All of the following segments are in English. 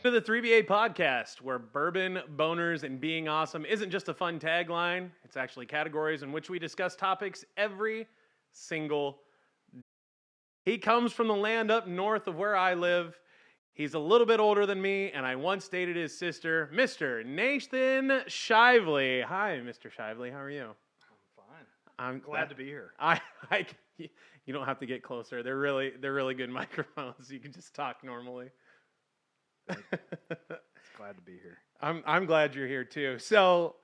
To the 3BA podcast, where bourbon, boners, and being awesome isn't just a fun tagline, it's actually categories in which we discuss topics every single day. He comes from the land up north of where I live. He's a little bit older than me, and I once dated his sister, Mr. Nathan Shively. Hi, Mr. Shively. How are you? I'm fine. I'm glad to be here. You don't have to get closer. They're really good microphones. You can just talk normally. Glad to be here. I'm glad you're here too. So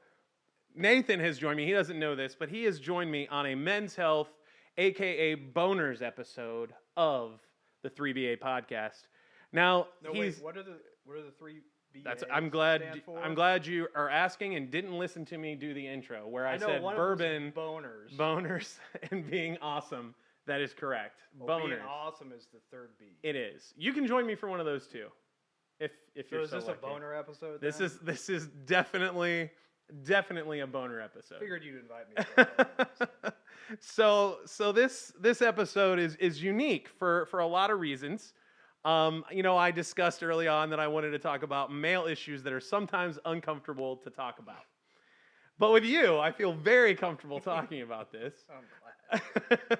Nathan has joined me. He doesn't know this, but he has joined me on a Men's Health, aka Boners episode of the 3BA podcast. Now, wait, what are the 3 BAs? I'm glad you are asking and didn't listen to me do the intro where I said bourbon, boners, and being awesome. That is correct. Boners. Being awesome is the third B. It is. You can join me for one of those too. If you're is this lucky. A boner episode? This is definitely a boner episode. Figured you'd invite me for a boner So this episode is unique for a lot of reasons. I discussed early on that I wanted to talk about male issues that are sometimes uncomfortable to talk about. But with you, I feel very comfortable talking about this. I'm glad.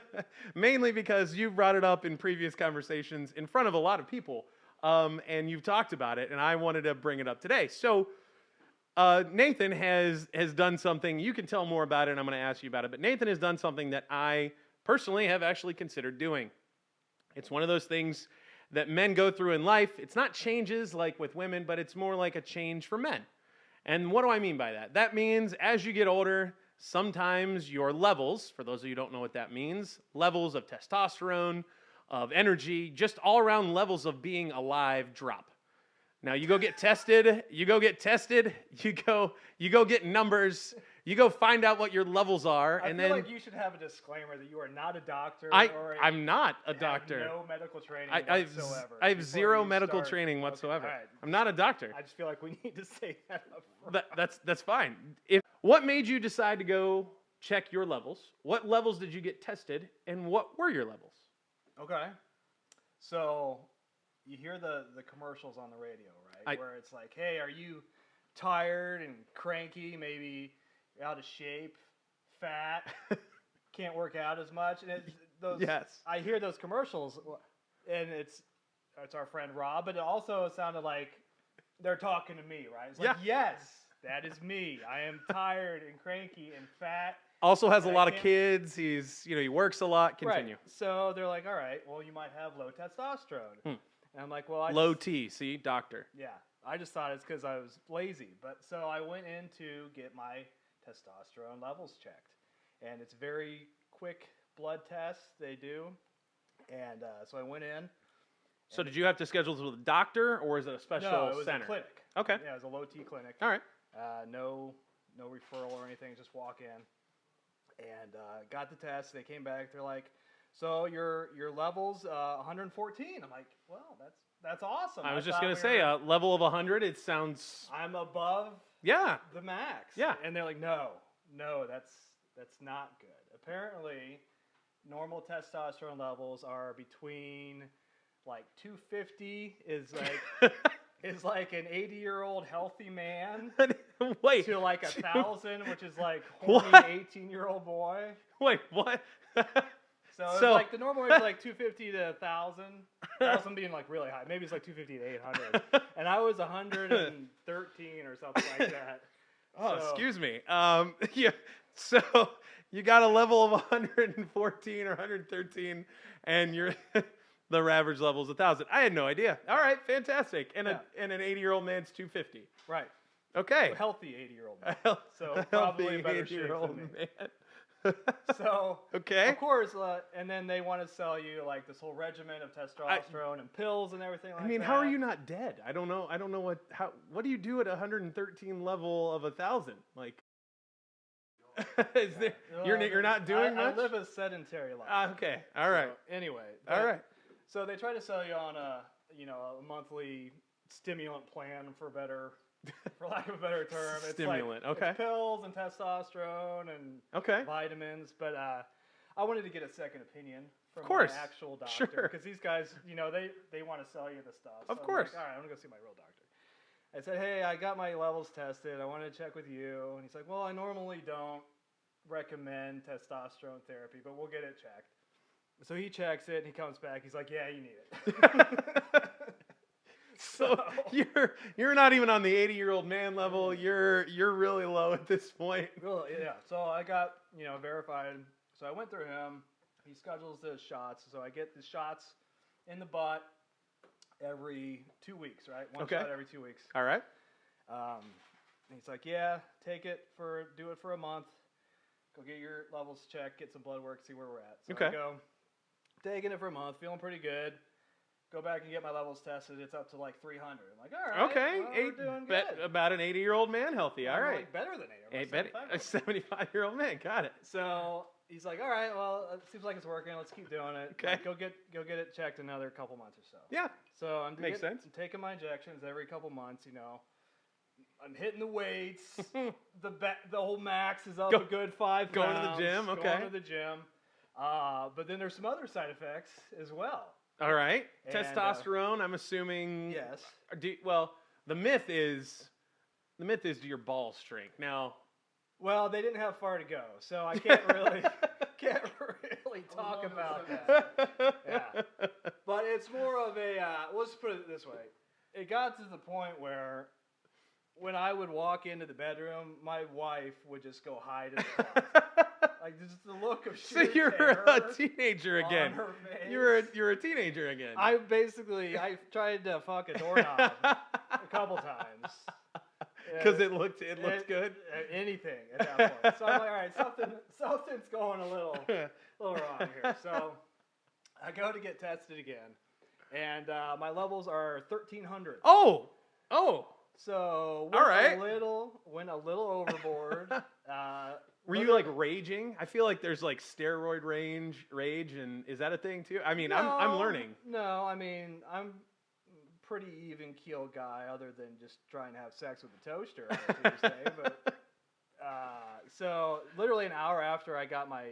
Mainly because you brought it up in previous conversations in front of a lot of people. And you've talked about it, and I wanted to bring it up today. So Nathan has done something. You can tell more about it, and I'm going to ask you about it. But Nathan has done something that I personally have actually considered doing. It's one of those things that men go through in life. It's not changes like with women, but it's more like a change for men. And what do I mean by that? That means as you get older, sometimes your levels, for those of you who don't know what that means, levels of testosterone, of energy, just all around levels of being alive drop. Now you go get tested, you go get numbers, you go find out what your levels are, I feel like you should have a disclaimer that you are not a doctor. I'm not a doctor. No medical training whatsoever. I have zero medical training whatsoever. Okay, right. I'm not a doctor. I just feel like we need to say that up front. That's fine. What made you decide to go check your levels? What levels did you get tested, and what were your levels? Okay. So you hear the commercials on the radio, right? Where it's like, hey, are you tired and cranky, maybe out of shape, fat, can't work out as much? And yes. I hear those commercials, and it's our friend Rob, but it also sounded like they're talking to me, right? It's like, yes, that is me. I am tired and cranky and fat. Also has a lot of kids. He works a lot. Continue. Right. So they're like, all right, well, you might have low testosterone. And I'm like, well, low T. See, doctor. Yeah. I just thought it's because I was lazy. But so I went in to get my testosterone levels checked. And it's very quick blood tests they do. And so I went in. So did you have to schedule this with a doctor, or is it a special center? No, it was a clinic. Okay. Yeah, it was a low T clinic. All right. No referral or anything. Just walk in. And got the test. They came back. They're like, so your levels 114. I'm like, well, that's awesome. I was just gonna say a level of 100. It sounds. I'm above. Yeah. The max. Yeah. And they're like, no, that's not good. Apparently, normal testosterone levels are between like 250 is like. Is like an 80-year-old healthy man Wait, to like 1,000, which is like horny 18-year-old boy. Wait, what? So it's like the normal range is like 250 to 1,000. 1,000 being like really high. Maybe it's like 250 to 800. And I was 113 or something like that. Oh, excuse me. Yeah. So you got a level of 114 or 113, and you're. The average level is 1,000. I had no idea. All right, fantastic. And an 80-year-old man's 250. Right. Okay. A healthy 80-year-old man. So probably a better shape than me. Man. So okay. Of course, and then they want to sell you like this whole regimen of testosterone and pills and everything like that. I mean, how are you not dead? I don't know what do you do at 113 level of 1,000? Like you're not doing much? I live a sedentary life. Okay. All right. So, anyway. All right. So they try to sell you on a monthly stimulant plan for better for lack of a better term. It's Stimulant, like, okay. It's pills and testosterone and vitamins, but I wanted to get a second opinion from my actual doctor. Sure. Because these guys, they want to sell you the stuff. So of course. I'm like, all right, I'm going to go see my real doctor. I said, hey, I got my levels tested. I wanted to check with you. And he's like, well, I normally don't recommend testosterone therapy, but we'll get it checked. So he checks it and he comes back. He's like, yeah, you need it. So you're not even on the 80-year-old man level. You're really low at this point. Really, yeah. So I got verified. So I went through him. He schedules the shots. So I get the shots in the butt every 2 weeks, right? One shot every 2 weeks. All right. And he's like, yeah, do it for a month. Go get your levels checked, get some blood work, see where we're at. So I go, taking it for a month, feeling pretty good. Go back and get my levels tested. It's up to like 300. I'm like, all right. Okay. Well, we're doing good. About an 80-year-old man healthy. All right. Like better than 80. A 75-year-old man. Got it. So he's like, all right, well, it seems like it's working. Let's keep doing it. Okay. Like, go get it checked another couple months or so. Yeah. So I'm taking my injections every couple months, I'm hitting the weights. the whole max is up a good 5 pounds. Going to the gym, okay. Going to the gym. But then there's some other side effects as well. All right. And, testosterone, I'm assuming. Yes. The myth is do your balls shrink? Now. Well, they didn't have far to go, so I can't really talk about that. Yeah. But it's more of a, let's put it this way. It got to the point where when I would walk into the bedroom, my wife would just go hide in the closet. Like just the look of sheer So you're terror a teenager again. on her face. You're a teenager again. I tried to fuck a doorknob a couple times. Because it looked good. Anything at that point. So I'm like, all right, something's going a little wrong here. So I go to get tested again, and my levels are 1,300. Oh. So all right. Went a little overboard. Were you like raging? I feel like there's like steroid rage, and is that a thing too? I mean, I'm learning. No, I mean I'm pretty even keeled guy, other than just trying to have sex with a toaster on a Tuesday. But so literally an hour after I got my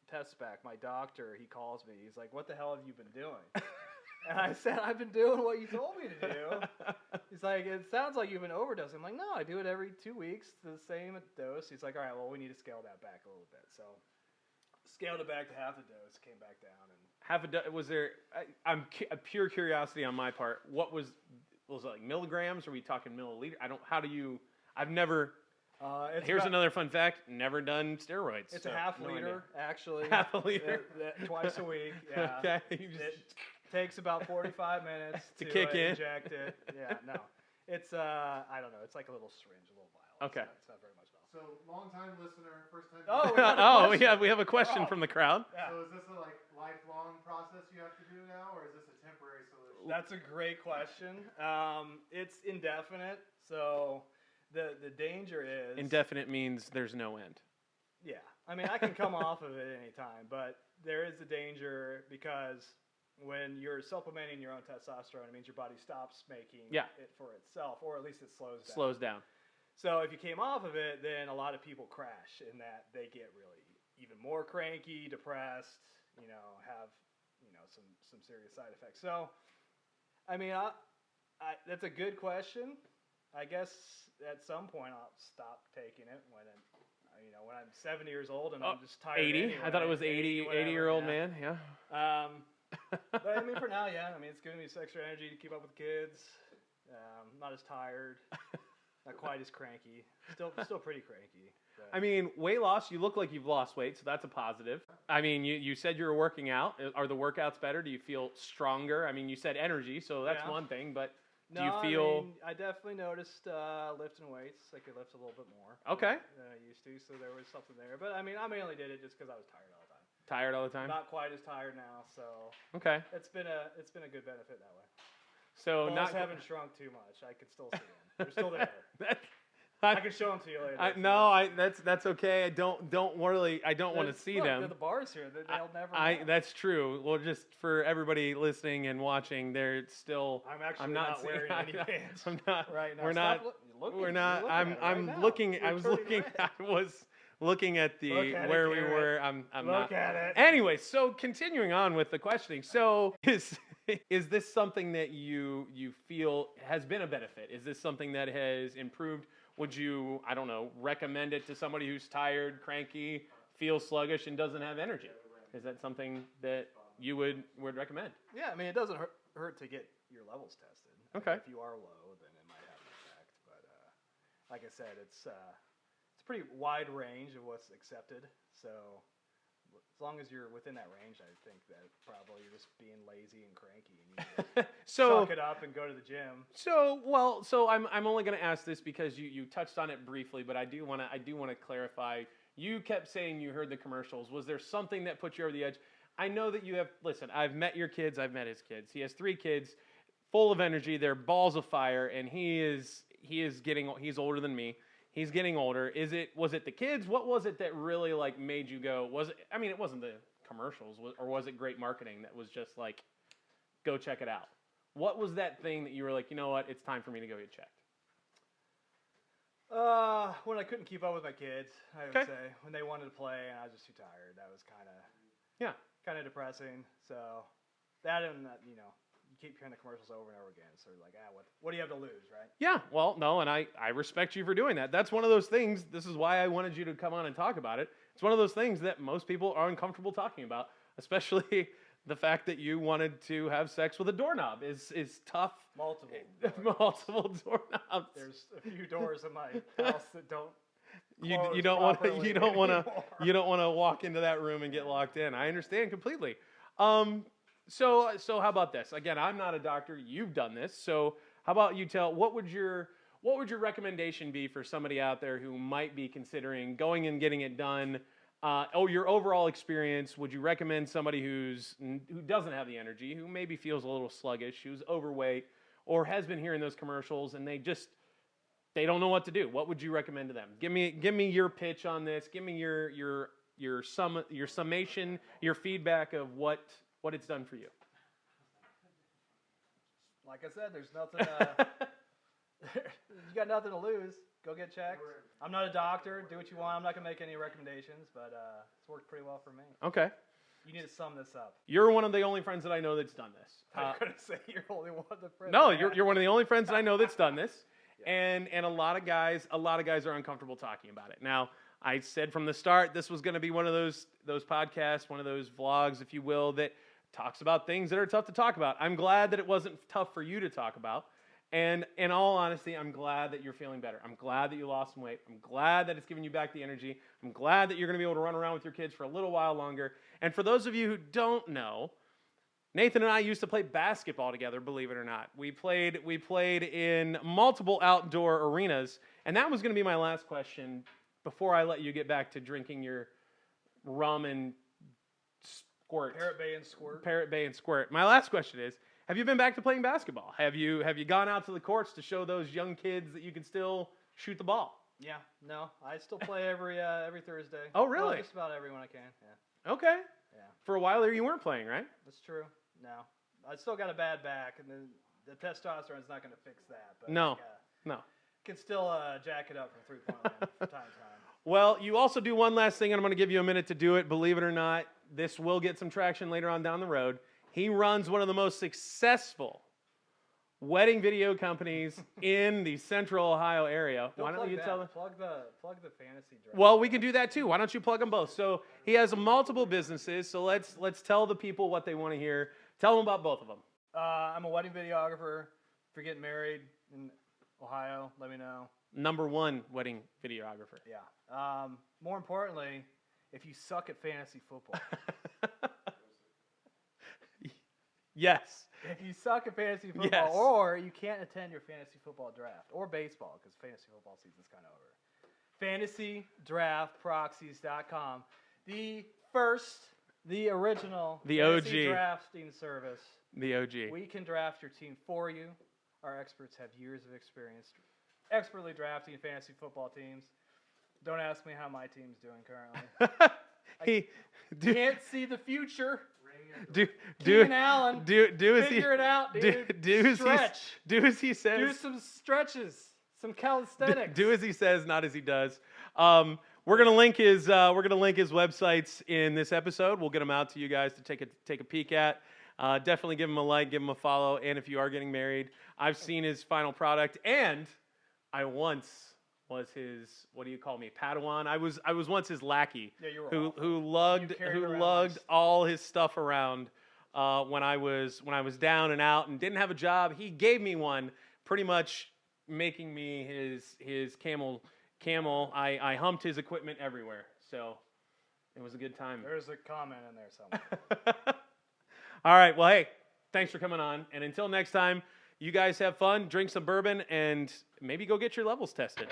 tests back, my doctor, he calls me. He's like, "What the hell have you been doing?" And I said, "I've been doing what you told me to do." He's like, "It sounds like you've been overdosing." I'm like, "No, I do it every 2 weeks, the same dose." He's like, "All right, well, we need to scale that back a little bit." So scaled it back to half the dose, came back down, and was there? I'm a pure curiosity on my part. What was it like milligrams? Are we talking milliliter? I've never. Here's another fun fact: never done steroids. It's a half liter, actually. Half a liter, twice a week. Yeah. Okay. It takes about 45 minutes to kick in. Inject it. Yeah. No. It's I don't know. It's like a little syringe, a little vial. Okay. It's not very much at all. So, long-time listener, first-time. We have a question from the crowd. Yeah. So, is this a lifelong process you have to do now, or is this a temporary solution? That's a great question. It's indefinite. So, the danger is indefinite means there's no end. Yeah, I mean I can come off of it anytime, but there is the danger because when you're supplementing your own testosterone, it means your body stops making it for itself, or at least it slows down. So if you came off of it, then a lot of people crash in that they get really even more cranky, depressed, have, some serious side effects. So, I mean, that's a good question. I guess at some point I'll stop taking it when I'm 70 years old and I'm just tired. 80. Anyway. I thought it was 80-year-old man. Yeah. But I mean, for now, yeah. I mean, it's giving me some extra energy to keep up with the kids. Not as tired. Not quite as cranky. Still pretty cranky. But. I mean, weight loss, you look like you've lost weight, so that's a positive. I mean, you said you were working out. Are the workouts better? Do you feel stronger? I mean, you said energy, so that's one thing, but do you feel... I definitely noticed lifting weights. I could lift a little bit more. Okay. Than I used to, so there was something there. But I mean, I mainly did it just because I was tired all the time. Tired all the time? Not quite as tired now, so... Okay. It's been a good benefit that way. So balls haven't shrunk too much. I can still see them. They're still there. I can show them to you later. That's okay. I don't worry. I don't want to see them. The bars here. They'll never know. That's true. Well, just for everybody listening and watching, they're still. I'm not wearing any pants. I'm not. Right now. We're Stop not. looking. We're You're not. looking at it right I'm now. looking. You're I was turning looking. red. I was looking at the Look at it, where we Garrett. were. I'm Look not. at it. Anyway, so continuing on with the questioning. So is this something that you feel has been a benefit? Is this something that has improved? Would you, I don't know, recommend it to somebody who's tired, cranky, feels sluggish, and doesn't have energy? Is that something that you would recommend? Yeah, I mean, it doesn't hurt to get your levels tested. Okay. If you are low, then it might have an effect. But like I said, it's a pretty wide range of what's accepted. So as long as you're within that range, I think that probably you're just being lazy and cranky, and you need to suck it up and go to the gym. So I'm only going to ask this because you touched on it briefly, but I do want to clarify. You kept saying you heard the commercials. Was there something that put you over the edge? I know that you have. Listen, I've met your kids. I've met his kids. He has 3 kids, full of energy. They're balls of fire, and he's older than me. He's getting older. Was it the kids? What was it that really like made you go? It wasn't the commercials, or was it great marketing that was just like, go check it out? What was that thing that you were like, you know what, it's time for me to go get checked? When I couldn't keep up with my kids, I would say. When they wanted to play and I was just too tired. That was kind of depressing. So that and you keep hearing the commercials over and over again. So like, what do you have to lose, right? Yeah, well, no, and I respect you for doing that. That's one of those things. This is why I wanted you to come on and talk about it. It's one of those things that most people are uncomfortable talking about, especially the fact that you wanted to have sex with a doorknob is tough. Multiple doorknobs. There's a few doors in my house that don't. You don't want to walk into that room and get locked in. I understand completely. So how about this? Again, I'm not a doctor. You've done this. So how about you what would your recommendation be for somebody out there who might be considering going and getting it done? Your overall experience, would you recommend somebody who doesn't have the energy, who maybe feels a little sluggish, who's overweight, or has been hearing those commercials and they don't know what to do? What would you recommend to them? Give me your pitch on this. Give me your summation, your feedback of what it's done for you. Like I said, there's nothing. You got nothing to lose. Go get checked. I'm not a doctor. Do what you want. I'm not gonna make any recommendations, but it's worked pretty well for me. Okay. You need to sum this up. You're one of the only friends that I know that's done this. I'm gonna say you're only one of the friends. No, you're one of the only friends that I know that's done this. Yeah. And a lot of guys are uncomfortable talking about it. Now, I said from the start this was going to be one of those podcasts, one of those vlogs, if you will, that talks about things that are tough to talk about. I'm glad that it wasn't tough for you to talk about. And in all honesty, I'm glad that you're feeling better. I'm glad that you lost some weight. I'm glad that it's giving you back the energy. I'm glad that you're going to be able to run around with your kids for a little while longer. And for those of you who don't know, Nathan and I used to play basketball together, believe it or not. We played in multiple outdoor arenas, and that was going to be my last question before I let you get back to drinking your rum and squirt. Parrot Bay and squirt. Parrot Bay and squirt. My last question is, have you been back to playing basketball? Have you gone out to the courts to show those young kids that you can still shoot the ball? Yeah, no, I still play every Thursday. Oh, really? Well, just about every one I can. Yeah. Okay. Yeah. For a while there, you weren't playing, right? That's true. No, I still got a bad back, and the testosterone's not going to fix that. But no. Can still jack it up from 3-point line from time to time. Well, you also do one last thing, and I'm going to give you a minute to do it. Believe it or not, this will get some traction later on down the road. He runs one of the most successful wedding video companies in the Central Ohio area. Why don't you tell them? Plug the fantasy draft. Well, we can do that too. Why don't you plug them both? So he has multiple businesses. So let's tell the people what they want to hear. Tell them about both of them. I'm a wedding videographer. If you're getting married in Ohio, let me know. #1 wedding videographer. Yeah. More importantly, if you suck at fantasy football. Yes. If you suck at fantasy football, yes. Or you can't attend your fantasy football draft, or baseball, because fantasy football season's kind of over. FantasyDraftProxies.com. The original the fantasy OG drafting service. The OG. We can draft your team for you. Our experts have years of experience expertly drafting fantasy football teams. Don't ask me how my team's doing currently. Can't see the future. Keenan Allen. Figure it out, dude. Do as he says. Do some stretches. Some calisthenics. Do as he says, not as he does. We're gonna link his websites in this episode. We'll get them out to you guys to take a peek at. Definitely give him a like, give him a follow, and if you are getting married, I've seen his final product, and I once was his, what do you call me, Padawan? I was once his lackey. Yeah, you were who lugged all his stuff around when I was down and out and didn't have a job. He gave me one, pretty much making me his camel. I humped his equipment everywhere, so it was a good time. There's a comment in there somewhere. All right, well, hey, thanks for coming on, and until next time, you guys have fun, drink some bourbon, and maybe go get your levels tested.